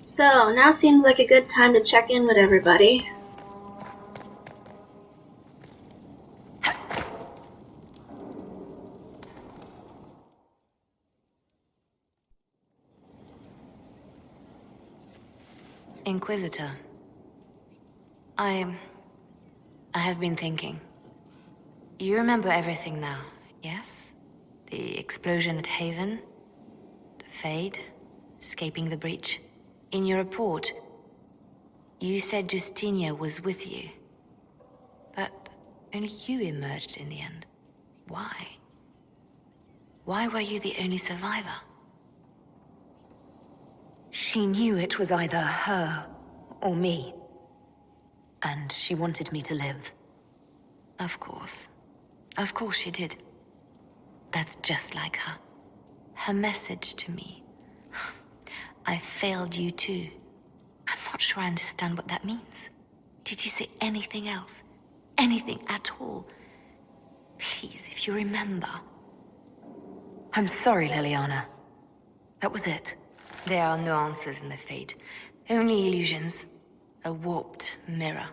So, now seems like a good time to check in with everybody. Inquisitor. I have been thinking. You remember everything now, yes? The explosion at Haven, the Fade, escaping the breach. In your report, you said Justinia was with you. But only you emerged in the end. Why? Why were you the only survivor? She knew it was either her or me. And she wanted me to live. Of course. Of course she did. That's just like her. Her message to me. I failed you too. I'm not sure I understand what that means. Did you say anything else? Anything at all? Please, if you remember. I'm sorry, Liliana. That was it. There are no answers in the Fate. Only illusions. A warped mirror.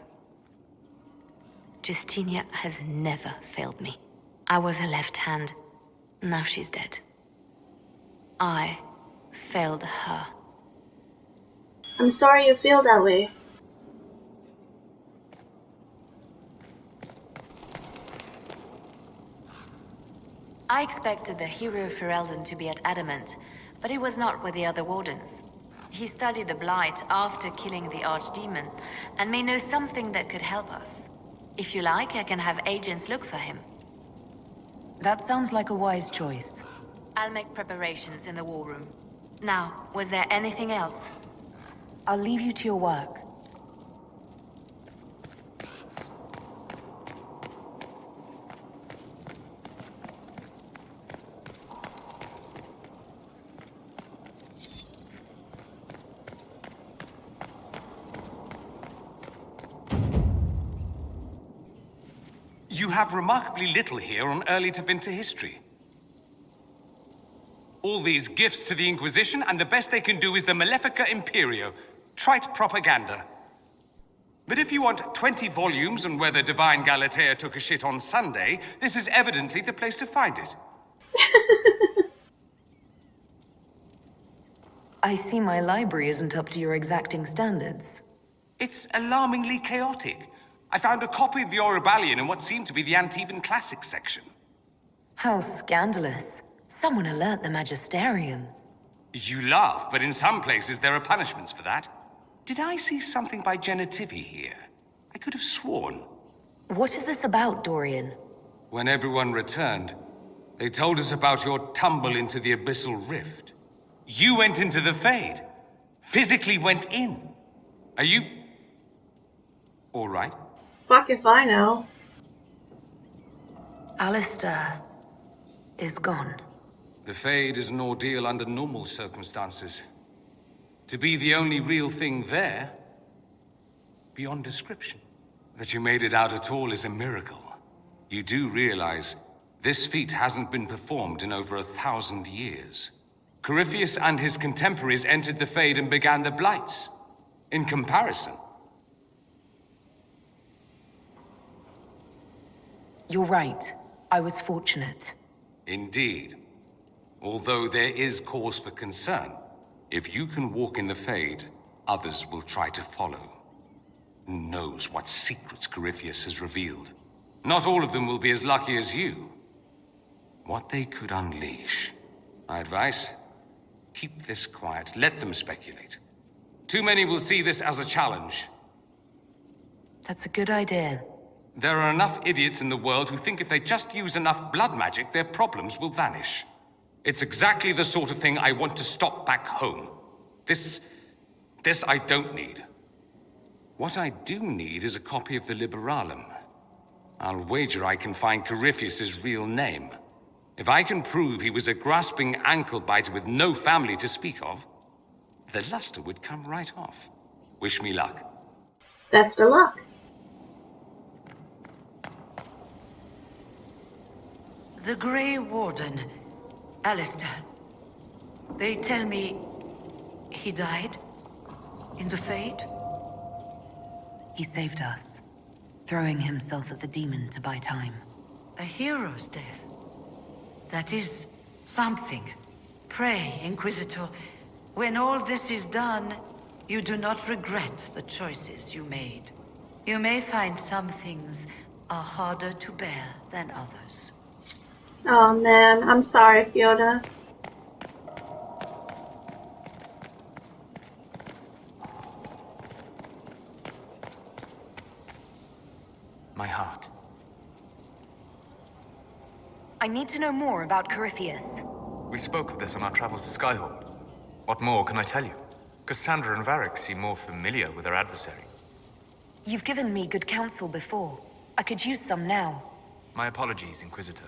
Justinia has never failed me. I was her left hand. Now she's dead. I failed her. I'm sorry you feel that way. I expected the hero Ferelden to be at Adamant, but he was not with the other wardens. He studied the Blight after killing the Archdemon, and may know something that could help us. If you like, I can have agents look for him. That sounds like a wise choice. I'll make preparations in the war room. Now, was there anything else? I'll leave you to your work. You have remarkably little here on early to winter history. All these gifts to the Inquisition, and the best they can do is the Malefica Imperio. Trite propaganda. But if you want 20 volumes on whether Divine Galatea took a shit on Sunday, this is evidently the place to find it. I see my library isn't up to your exacting standards. It's alarmingly chaotic. I found a copy of the Oribalian in what seemed to be the Antivan Classics section. How scandalous. Someone alert the Magisterium. You laugh, but in some places there are punishments for that. Did I see something by Genitivi here? I could have sworn. What is this about, Dorian? When everyone returned, they told us about your tumble into the Abyssal Rift. You went into the Fade. Physically went in. Are you... all right? Fuck if I know. Alistair is gone. The Fade is an ordeal under normal circumstances. To be the only real thing there, beyond description. That you made it out at all is a miracle. You do realize this feat hasn't been performed in over 1,000 years. Corypheus and his contemporaries entered the Fade and began the Blights. In comparison. You're right. I was fortunate. Indeed. Although there is cause for concern. If you can walk in the Fade, others will try to follow. Who knows what secrets Corypheus has revealed? Not all of them will be as lucky as you. What they could unleash. My advice? Keep this quiet. Let them speculate. Too many will see this as a challenge. That's a good idea. There are enough idiots in the world who think if they just use enough blood magic, their problems will vanish. It's exactly the sort of thing I want to stop back home. This I don't need. What I do need is a copy of the Liberalum. I'll wager I can find Corypheus's real name. If I can prove he was a grasping ankle-biter with no family to speak of, the luster would come right off. Wish me luck. Best of luck. The Grey Warden, Alistair. They tell me he died? In the Fade? He saved us, throwing himself at the demon to buy time. A hero's death. That is something. Pray, Inquisitor, when all this is done, you do not regret the choices you made. You may find some things are harder to bear than others. Oh man, I'm sorry, Fiona. My heart. I need to know more about Corypheus. We spoke of this on our travels to Skyhold. What more can I tell you? Cassandra and Varric seem more familiar with their adversary. You've given me good counsel before. I could use some now. My apologies, Inquisitor.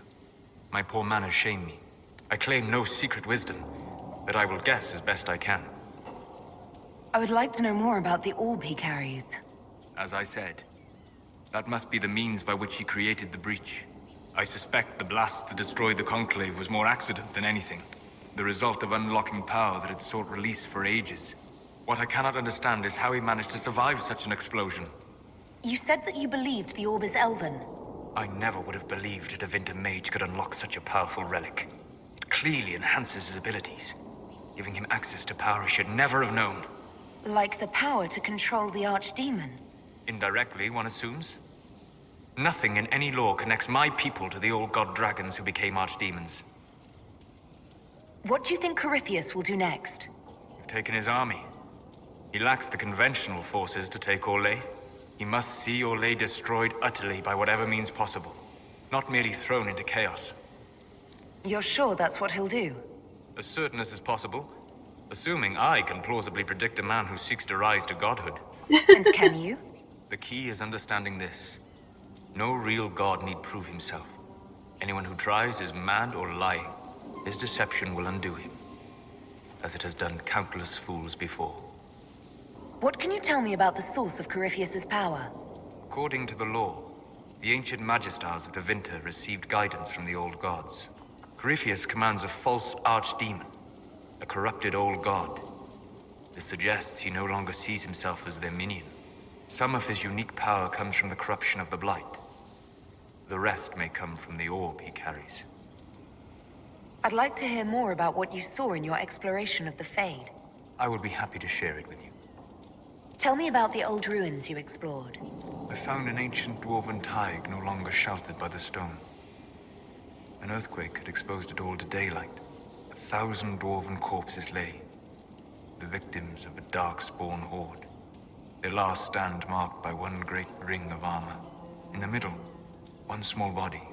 My poor manners shame me. I claim no secret wisdom, but I will guess as best I can. I would like to know more about the orb he carries. As I said, that must be the means by which he created the breach. I suspect the blast that destroyed the Conclave was more accident than anything. The result of unlocking power that had sought release for ages. What I cannot understand is how he managed to survive such an explosion. You said that you believed the orb is elven. I never would have believed a Devinter mage could unlock such a powerful relic. It clearly enhances his abilities, giving him access to power he should never have known. Like the power to control the archdemon. Indirectly, one assumes. Nothing in any law connects my people to the old god dragons who became archdemons. What do you think Corypheus will do next? We've taken his army. He lacks the conventional forces to take Orlais. He must see Orlais destroyed utterly by whatever means possible, not merely thrown into chaos. You're sure that's what he'll do? As certain as is possible, assuming I can plausibly predict a man who seeks to rise to godhood. And can you? The key is understanding this. No real god need prove himself. Anyone who tries is mad or lying. His deception will undo him, as it has done countless fools before. What can you tell me about the source of Corypheus's power? According to the law, the ancient Magistars of Devinter received guidance from the old gods. Corypheus commands a false archdemon, a corrupted old god. This suggests he no longer sees himself as their minion. Some of his unique power comes from the corruption of the Blight. The rest may come from the orb he carries. I'd like to hear more about what you saw in your exploration of the Fade. I would be happy to share it with you. Tell me about the old ruins you explored. I found an ancient dwarven thaig no longer sheltered by the stone. An earthquake had exposed it all to daylight. 1,000 dwarven corpses lay, the victims of a dark-spawn horde. Their last stand marked by one great ring of armor. In the middle, one small body,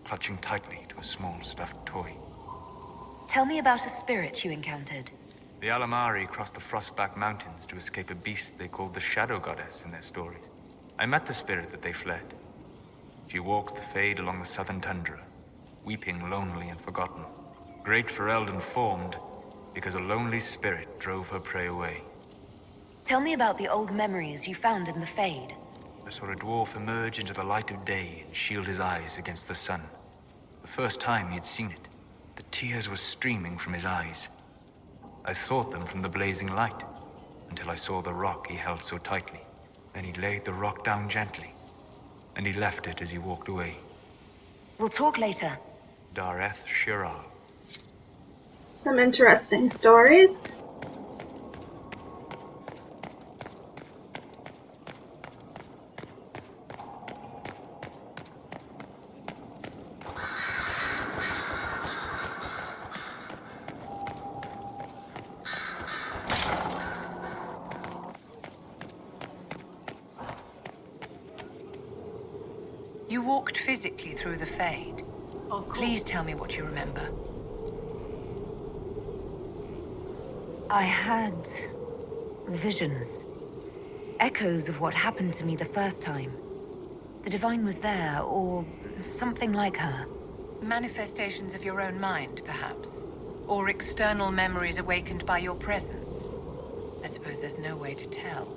clutching tightly to a small stuffed toy. Tell me about a spirit you encountered. The Alamari crossed the Frostback Mountains to escape a beast they called the Shadow Goddess in their stories. I met the spirit that they fled. She walks the Fade along the southern tundra, weeping lonely and forgotten. Great Ferelden formed because a lonely spirit drove her prey away. Tell me about the old memories you found in the Fade. I saw a dwarf emerge into the light of day and shield his eyes against the sun. The first time he had seen it, the tears were streaming from his eyes. I thought them from the blazing light, until I saw the rock he held so tightly. Then he laid the rock down gently, and he left it as he walked away. We'll talk later. Dareth Shiral. Some interesting stories. You walked physically through the Fade. Of course. Please tell me what you remember. I had visions. Echoes of what happened to me the first time. The Divine was there, or something like her. Manifestations of your own mind, perhaps? Or external memories awakened by your presence? I suppose there's no way to tell.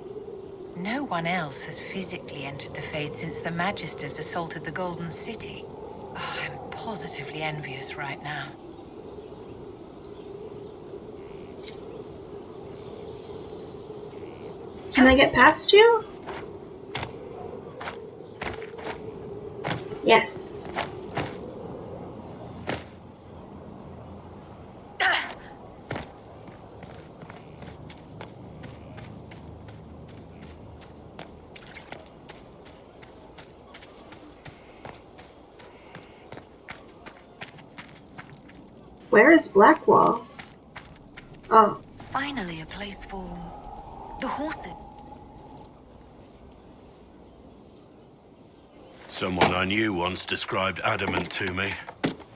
No one else has physically entered the Fade since the Magisters assaulted the Golden City. Oh, I'm positively envious right now. Can I get past you? Yes. Where is Blackwall? Oh. Finally, a place for the horses. Someone I knew once described adamant to me.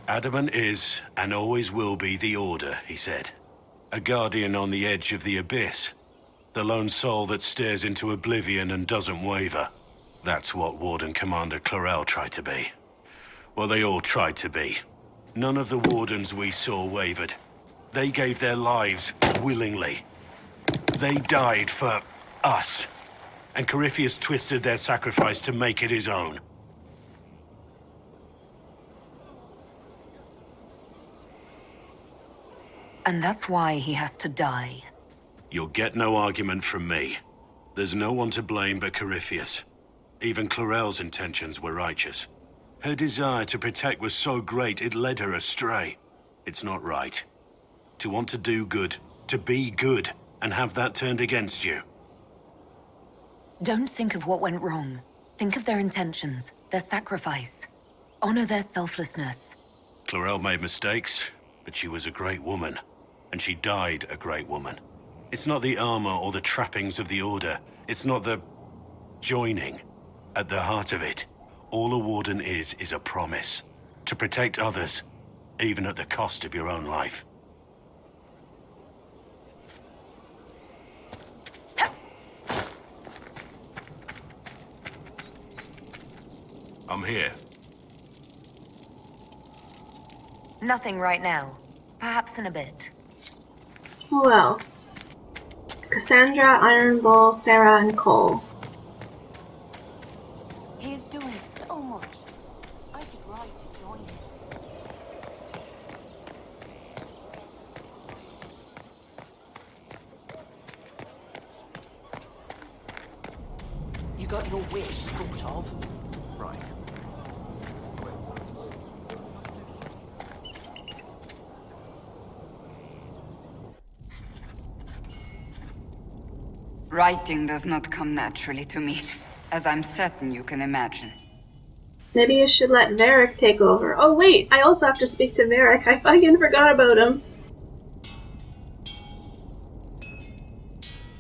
Adamant is, and always will be, the Order, he said. A guardian on the edge of the abyss. The lone soul that stares into oblivion and doesn't waver. That's what Warden Commander Clarel tried to be. Well, they all tried to be. None of the Wardens we saw wavered. They gave their lives willingly. They died for us. And Corypheus twisted their sacrifice to make it his own. And that's why he has to die. You'll get no argument from me. There's no one to blame but Corypheus. Even Clarel's intentions were righteous. Her desire to protect was so great it led her astray. It's not right. To want to do good, to be good, and have that turned against you. Don't think of what went wrong. Think of their intentions, their sacrifice. Honor their selflessness. Clarel made mistakes, but she was a great woman. And she died a great woman. It's not the armor or the trappings of the Order. It's not the joining. At the heart of it, all a Warden is a promise. To protect others, even at the cost of your own life. I'm here. Nothing right now. Perhaps in a bit. Who else? Cassandra, Iron Bull, Sarah, and Cole. He's doing so much. I should write to join him. You got your wish, sort of. Right. Writing does not come naturally to me, as I'm certain you can imagine. Maybe you should let Varric take over. Oh wait, I also have to speak to Varric. I fucking forgot about him.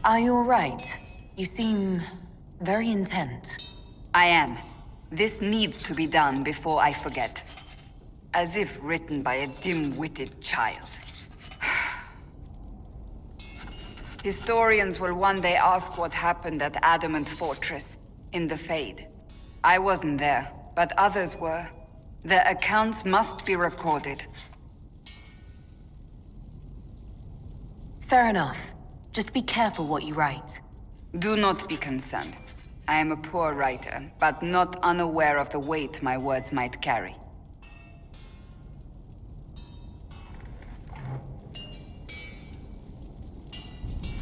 Are you alright? You seem very intent. I am. This needs to be done before I forget. As if written by a dim-witted child. Historians will one day ask what happened at Adamant Fortress, in the Fade. I wasn't there, but others were. Their accounts must be recorded. Fair enough. Just be careful what you write. Do not be concerned. I am a poor writer, but not unaware of the weight my words might carry.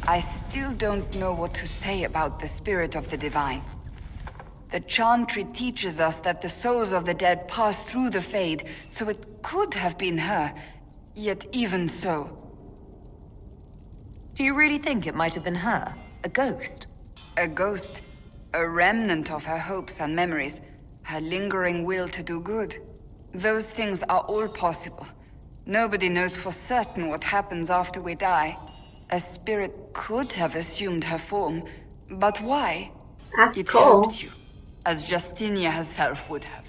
I still don't know what to say about the spirit of the divine. The Chantry teaches us that the souls of the dead pass through the Fade, so it could have been her. Yet even so... Do you really think it might have been her? A ghost? A ghost. A remnant of her hopes and memories. Her lingering will to do good. Those things are all possible. Nobody knows for certain what happens after we die. A spirit could have assumed her form, but why? Ask It Cole. helped you, as Justinia herself would have.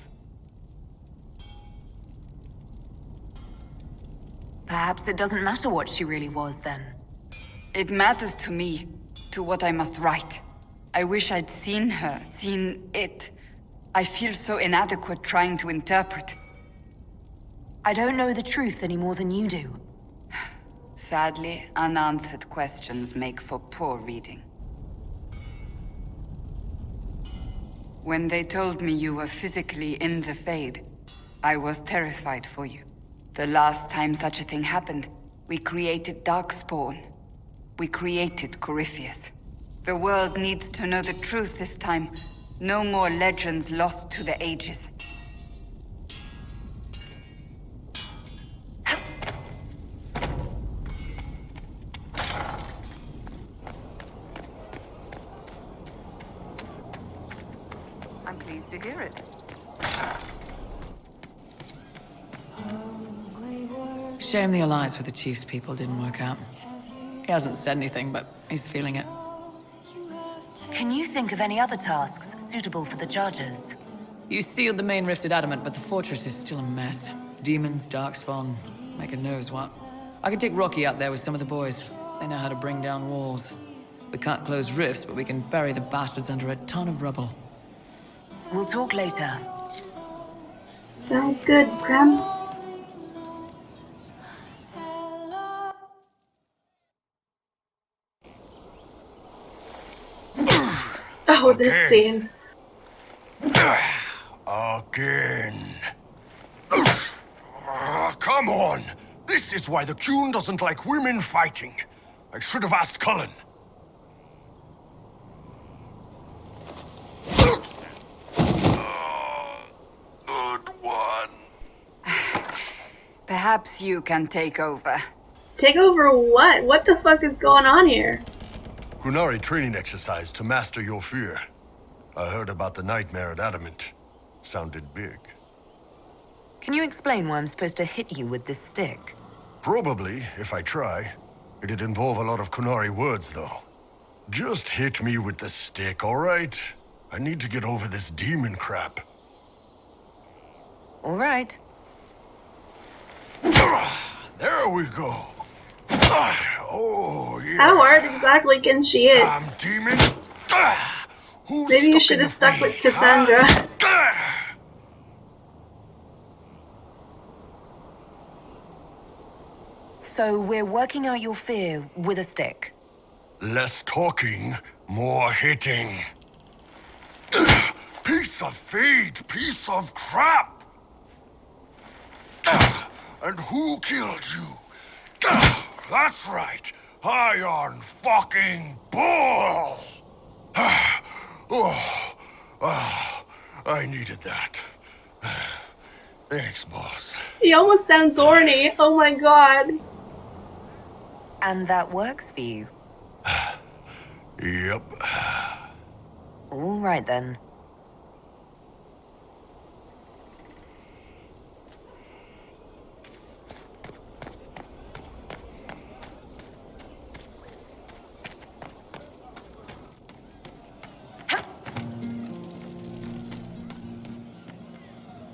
Perhaps it doesn't matter what she really was then. It matters to me, to what I must write. I wish I'd seen her, seen it. I feel so inadequate trying to interpret. I don't know the truth any more than you do. Sadly, unanswered questions make for poor reading. When they told me you were physically in the Fade, I was terrified for you. The last time such a thing happened, we created Darkspawn. We created Corypheus. The world needs to know the truth this time. No more legends lost to the ages. I'm pleased to hear it. Shame the alliance with the Chief's people didn't work out. He hasn't said anything, but he's feeling it. Can you think of any other tasks suitable for the judges? You sealed the main rifted adamant, but the fortress is still a mess. Demons, darkspawn, making knows what. I could take Rocky out there with some of the boys. They know how to bring down walls. We can't close rifts, but we can bury the bastards under a ton of rubble. We'll talk later. Sounds good, Prem. Oh, this scene. Again. Come on! This is why the Qun doesn't like women fighting. I should have asked Cullen. Good one. Perhaps you can take over. Take over what? What the fuck is going on here? Qunari training exercise to master your fear. I heard about the nightmare at Adamant. Sounded big. Can you explain why I'm supposed to hit you with this stick? Probably, if I try. It'd involve a lot of Qunari words, though. Just hit me with the stick, alright? I need to get over this demon crap. All right. There we go. Oh, yeah. How hard exactly can she hit? Damn demon. Maybe you should have stuck with Cassandra. So we're working out your fear with a stick. Less talking, more hitting. Piece of feed, piece of crap. And who killed you? That's right, Iron fucking Bull! I needed that. Thanks, boss. He almost sounds horny. Oh my god. And that works for you? Yep. All right then.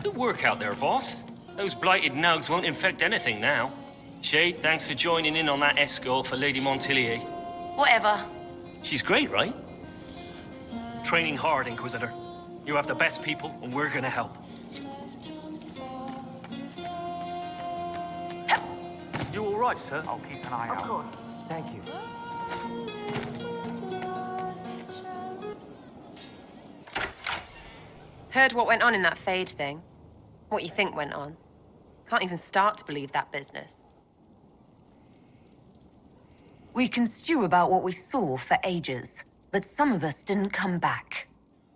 Good work out there, boss. Those blighted nugs won't infect anything now. Shade, thanks for joining in on that escort for Lady Montilier. Whatever. She's great, right? Training hard, Inquisitor. You have the best people, and we're gonna help. You all right, sir? I'll keep an eye out. Of course. Thank you. Heard what went on in that Fade thing. What you think went on. Can't even start to believe that business. We can stew about what we saw for ages, but some of us didn't come back.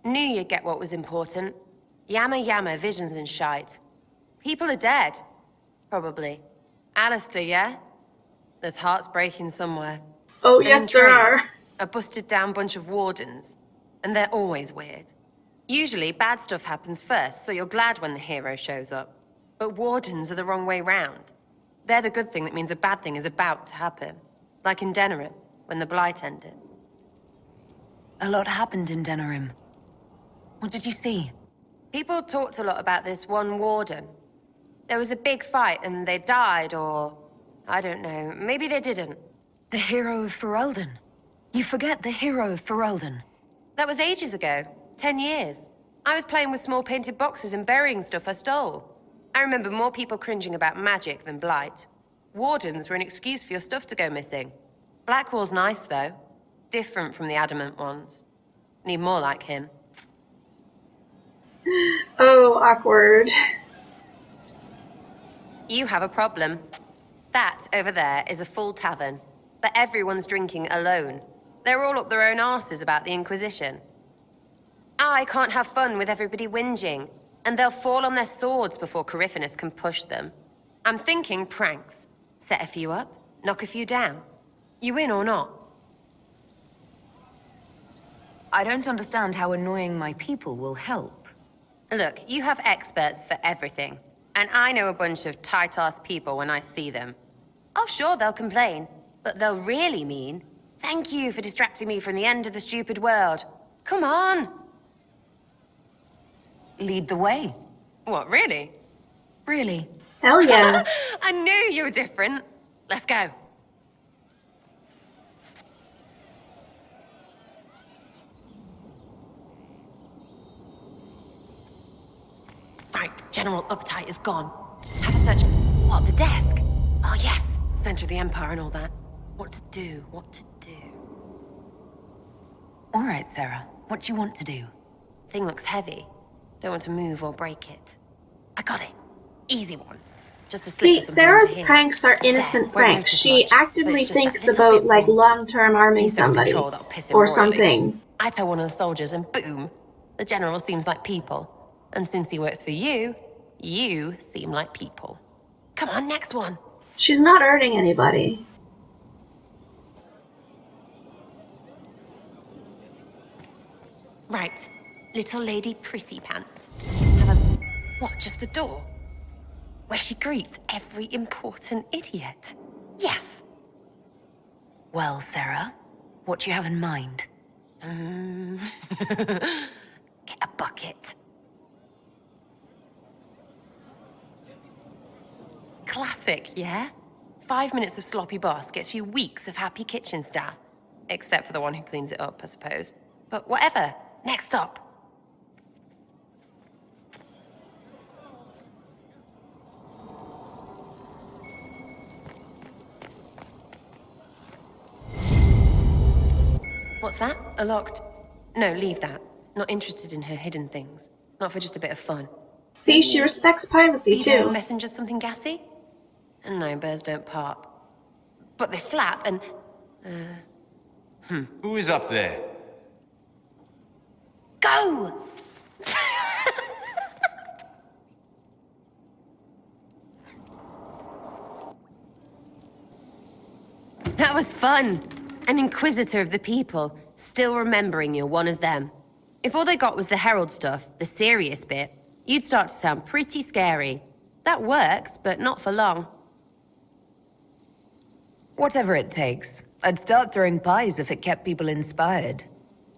Knew you'd get what was important. Yama, visions and shite. People are dead. Probably. Alistair, yeah? There's hearts breaking somewhere. Oh, And yes, in there trade, are. A busted down bunch of wardens. And they're always weird. Usually, bad stuff happens first, so you're glad when the hero shows up. But wardens are the wrong way round. They're the good thing that means a bad thing is about to happen. Like in Denerim, when the Blight ended. A lot happened in Denerim. What did you see? People talked a lot about this one warden. There was a big fight and they died, or... I don't know, maybe they didn't. The hero of Ferelden. You forget the hero of Ferelden. That was ages ago. 10 years. I was playing with small painted boxes and burying stuff I stole. I remember more people cringing about magic than Blight. Wardens were an excuse for your stuff to go missing. Blackwall's nice, though. Different from the adamant ones. Need more like him. Oh, awkward. You have a problem. That over there is a full tavern, but everyone's drinking alone. They're all up their own arses about the Inquisition. I can't have fun with everybody whinging, and they'll fall on their swords before Coryphanus can push them. I'm thinking pranks. Set a few up, knock a few down. You in or not? I don't understand how annoying my people will help. Look, you have experts for everything. And I know a bunch of tight-ass people when I see them. Oh, sure, they'll complain. But they'll really mean, thank you for distracting me from the end of the stupid world. Come on! Lead the way. What, really? Really? Hell yeah. I knew you were different. Let's go. Right, General Uptight is gone. Have a search. What, the desk? Oh, yes. Center of the Empire and all that. What to do, what to do. All right, Sarah. What do you want to do? Thing looks heavy. Don't want to move or break it. I got it. Easy one. Just a See, Sarah's pranks are innocent pranks. She actively thinks about, like, long-term arming somebody. Or something. I tell one of the soldiers and boom, the general seems like people. And since he works for you, you seem like people. Come on, next one. She's not hurting anybody. Right. Little Lady Prissy Pants. Have a... What, just the door? Where she greets every important idiot. Yes. Well, Sarah, what do you have in mind? Get a bucket. Classic, yeah? 5 minutes of sloppy boss gets you weeks of happy kitchen staff. Except for the one who cleans it up, I suppose. But whatever. Next stop. What's that? A locked... No, leave that. Not interested in her hidden things. Not for just a bit of fun. See, she respects privacy, too. Messenger's something gassy? No, bears don't pop. But they flap and... Who is up there? Go! That was fun. An inquisitor of the people, still remembering you're one of them. If all they got was the herald stuff, the serious bit, you'd start to sound pretty scary. That works, but not for long. Whatever it takes. I'd start throwing pies if it kept people inspired.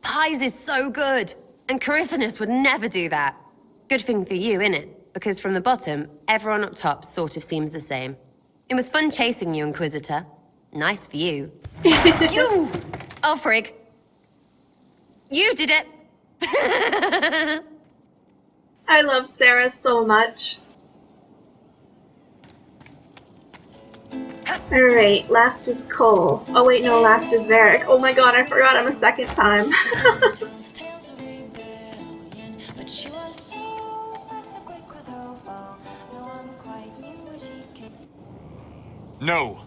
Pies is so good! And Coryphanus would never do that. Good thing for you, innit? Because from the bottom, everyone up top sort of seems the same. It was fun chasing you, Inquisitor. Nice for you. You! Oh, frig. You did it! I love Sarah so much. Alright, last is Cole. Oh wait, no, last is Varric. Oh my god, I forgot him a second time. No.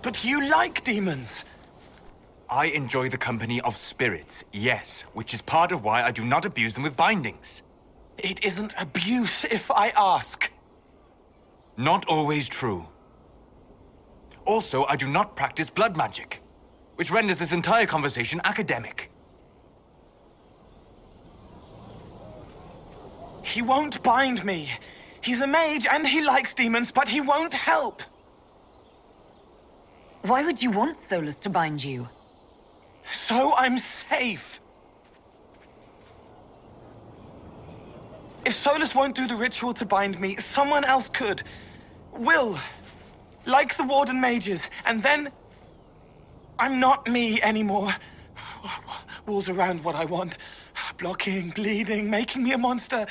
But you like demons! I enjoy the company of spirits, yes, which is part of why I do not abuse them with bindings. It isn't abuse if I ask. Not always true. Also, I do not practice blood magic, which renders this entire conversation academic. He won't bind me. He's a mage and he likes demons, but he won't help. Why would you want Solus to bind you? So I'm safe. If Solus won't do the ritual to bind me, someone else could. Will. Like the Warden mages, and then... I'm not me anymore. Walls around what I want. Blocking, bleeding, making me a monster.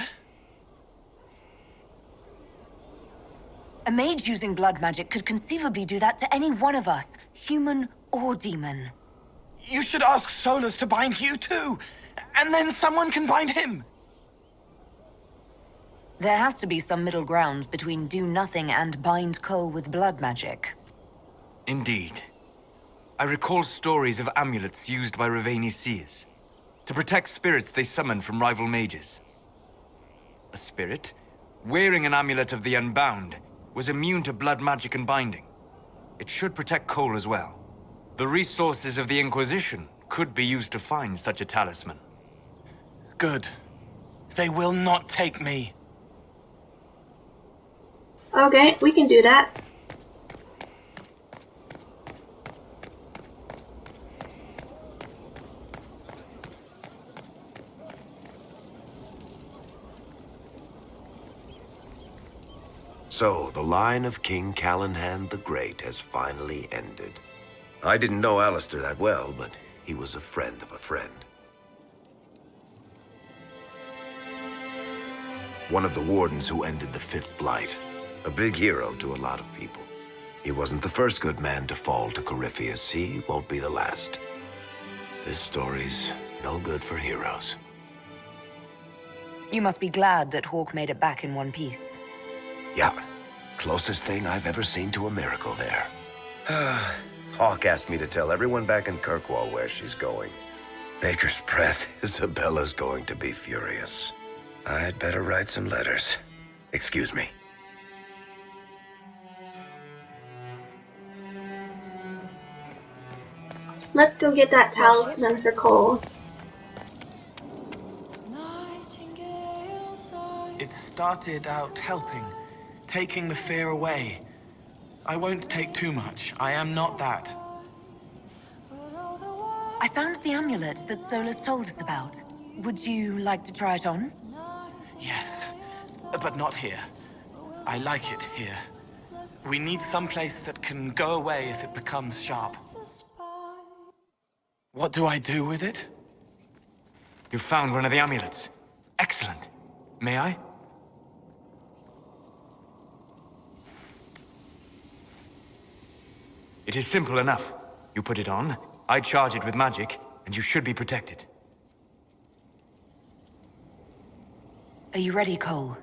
A mage using blood magic could conceivably do that to any one of us, human or demon. You should ask Solus to bind you too, and then someone can bind him. There has to be some middle ground between do nothing and bind Cole with blood magic. Indeed. I recall stories of amulets used by Raveni seers to protect spirits they summon from rival mages. A spirit, wearing an amulet of the Unbound, was immune to blood magic and binding. It should protect Cole as well. The resources of the Inquisition could be used to find such a talisman. Good. They will not take me. Okay, we can do that. So, the line of King Callahan the Great has finally ended. I didn't know Alistair that well, but he was a friend of a friend. One of the wardens who ended the Fifth Blight. A big hero to a lot of people. He wasn't the first good man to fall to Corypheus. He won't be the last. This story's no good for heroes. You must be glad that Hawk made it back in one piece. Yeah, closest thing I've ever seen to a miracle there. Hawk asked me to tell everyone back in Kirkwall where she's going. Baker's breath, Isabella's going to be furious. I'd better write some letters. Excuse me. Let's go get that talisman for Cole. It started out helping, taking the fear away. I won't take too much. I am not that. I found the amulet that Solus told us about. Would you like to try it on? Yes, but not here. I like it here. We need some place that can go away if it becomes sharp. What do I do with it? You found one of the amulets. Excellent. May I? It is simple enough. You put it on, I charge it with magic, and you should be protected. Are you ready, Cole?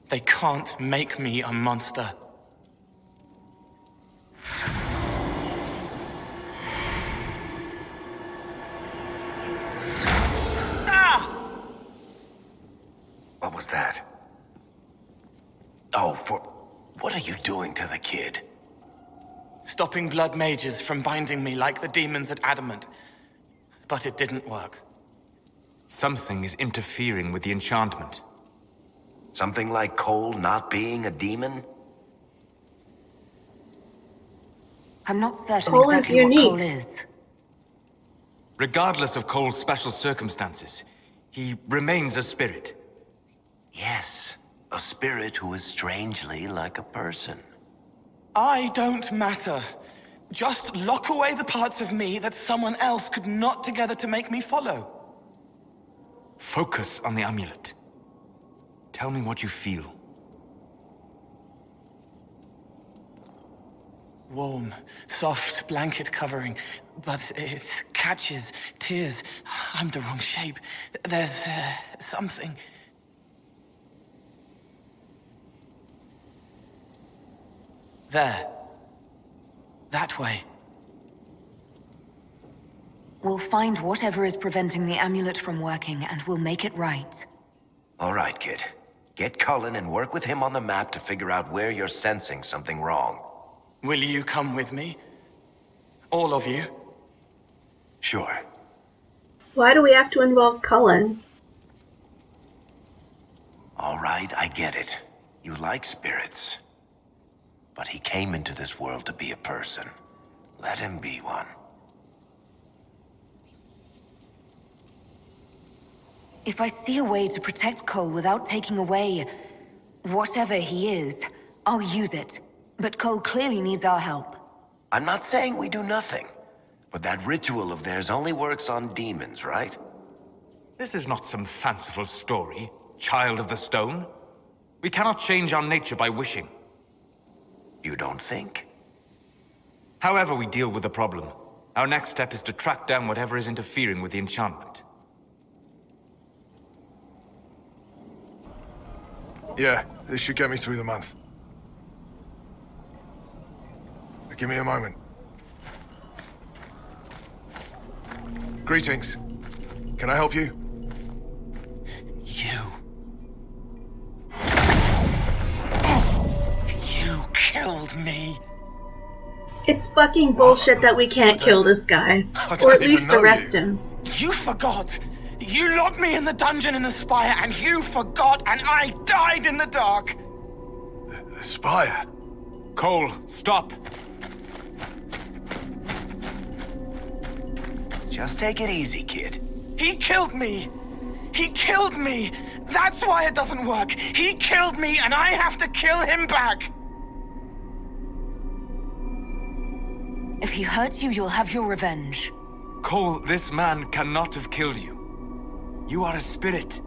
They can't make me a monster. What was that? Oh, what are you doing to the kid? Stopping blood mages from binding me like the demons at Adamant. But it didn't work. Something is interfering with the enchantment. Something like Cole not being a demon? I'm not certain Cole is exactly what unique. Cole is. Regardless of Cole's special circumstances, he remains a spirit. Yes, a spirit who is strangely like a person. I don't matter. Just lock away the parts of me that someone else could knot together to make me follow. Focus on the amulet. Tell me what you feel. Warm, soft blanket covering, but it catches tears. I'm the wrong shape. There's something. There. That way. We'll find whatever is preventing the amulet from working, and we'll make it right. All right, kid. Get Cullen and work with him on the map to figure out where you're sensing something wrong. Will you come with me? All of you? Sure. Why do we have to involve Cullen? All right, I get it. You like spirits. But he came into this world to be a person. Let him be one. If I see a way to protect Cole without taking away whatever he is, I'll use it. But Cole clearly needs our help. I'm not saying we do nothing. But that ritual of theirs only works on demons, right? This is not some fanciful story, child of the stone. We cannot change our nature by wishing. You don't think? However we deal with the problem, our next step is to track down whatever is interfering with the enchantment. Yeah, this should get me through the month. Give me a moment. Greetings. Can I help you? You. You killed me. It's fucking bullshit that we can't kill this guy. Or at least arrest him. You forgot. You locked me in the dungeon in the spire, and you forgot, and I died in the dark. The spire? Cole, stop. Just take it easy, kid. He killed me. He killed me. That's why it doesn't work. He killed me, and I have to kill him back. If he hurt you, you'll have your revenge. Cole, this man cannot have killed you. You are a spirit.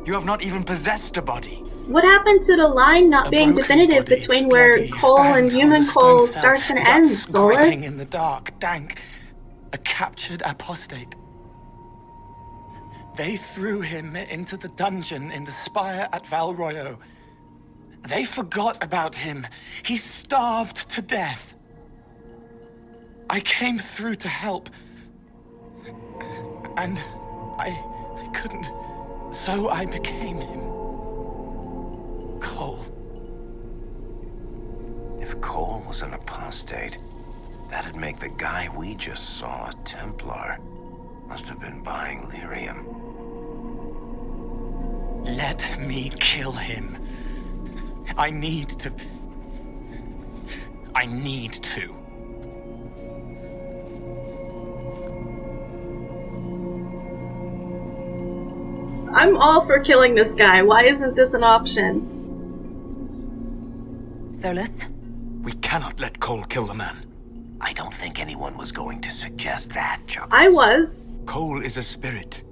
You have not even possessed a body. What happened to the line not being definitive between where Cole and human Cole starts and ends, Solus? In the dark, dank, a captured apostate. They threw him into the dungeon in the spire at Valroyo. They forgot about him. He starved to death. I came through to help. And I couldn't. So I became him. Cole. If Cole was an apostate, that'd make the guy we just saw a Templar. Must have been buying lyrium. Let me kill him. I need to. I'm all for killing this guy. Why isn't this an option? Solus? We cannot let Cole kill the man. I don't think anyone was going to suggest that, Chuck. I was. Cole is a spirit.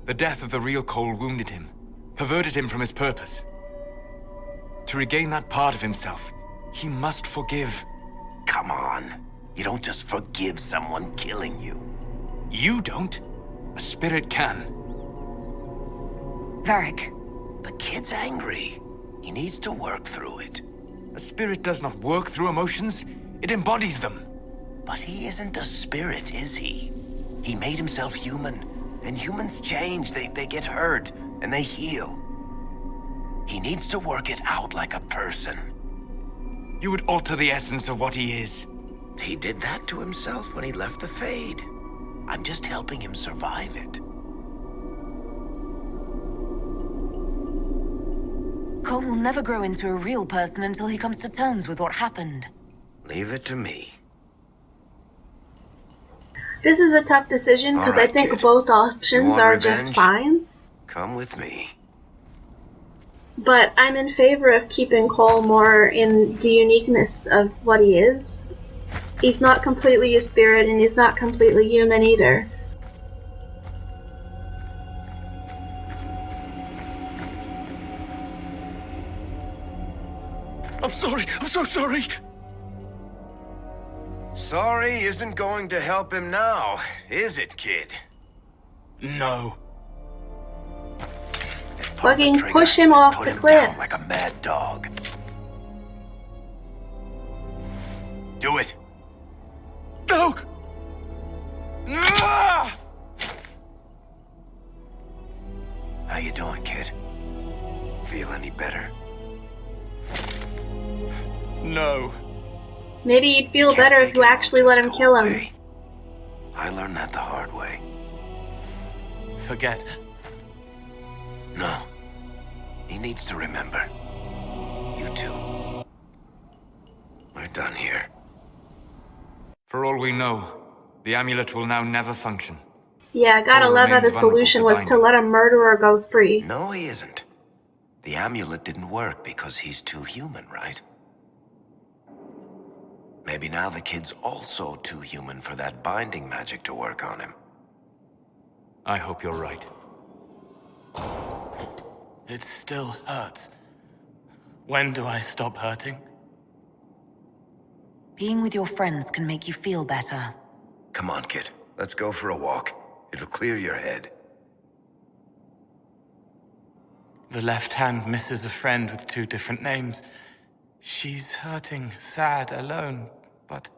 The death of the real Cole wounded him, perverted him from his purpose. To regain that part of himself, he must forgive. Come on. You don't just forgive someone killing you. You don't. A spirit can. Varric. The kid's angry. He needs to work through it. A spirit does not work through emotions. It embodies them. But he isn't a spirit, is he? He made himself human. And humans change. They get hurt. And they heal. He needs to work it out like a person. You would alter the essence of what he is. He did that to himself when he left the Fade. I'm just helping him survive it. Cole will never grow into a real person until he comes to terms with what happened. Leave it to me. This is a tough decision because I think both options are just fine. Come with me. But I'm in favor of keeping Cole more in the uniqueness of what he is. He's not completely a spirit and he's not completely human either. I'm sorry. I'm so sorry. Sorry isn't going to help him now, is it, kid? No. Fucking push him off the cliff. Like a mad dog. Do it. No! Ah! How you doing, kid? Feel any better? No. Maybe you'd feel better if you actually let him kill him. I learned that the hard way. Forget. No. He needs to remember. You too. We're done here. For all we know, the amulet will now never function. Yeah, gotta love how the solution was to let a murderer go free. No, he isn't. The amulet didn't work because he's too human, right? Maybe now the kid's also too human for that binding magic to work on him. I hope you're right. It still hurts. When do I stop hurting? Being with your friends can make you feel better. Come on, kid. Let's go for a walk. It'll clear your head. The left hand misses a friend with 2 different names. She's hurting, sad, alone, but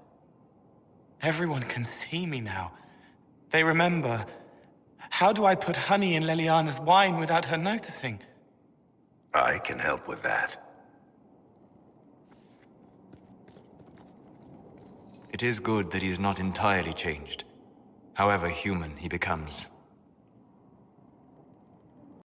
everyone can see me now. They remember. How do I put honey in Leliana's wine without her noticing? I can help with that. It is good that he is not entirely changed. However human he becomes.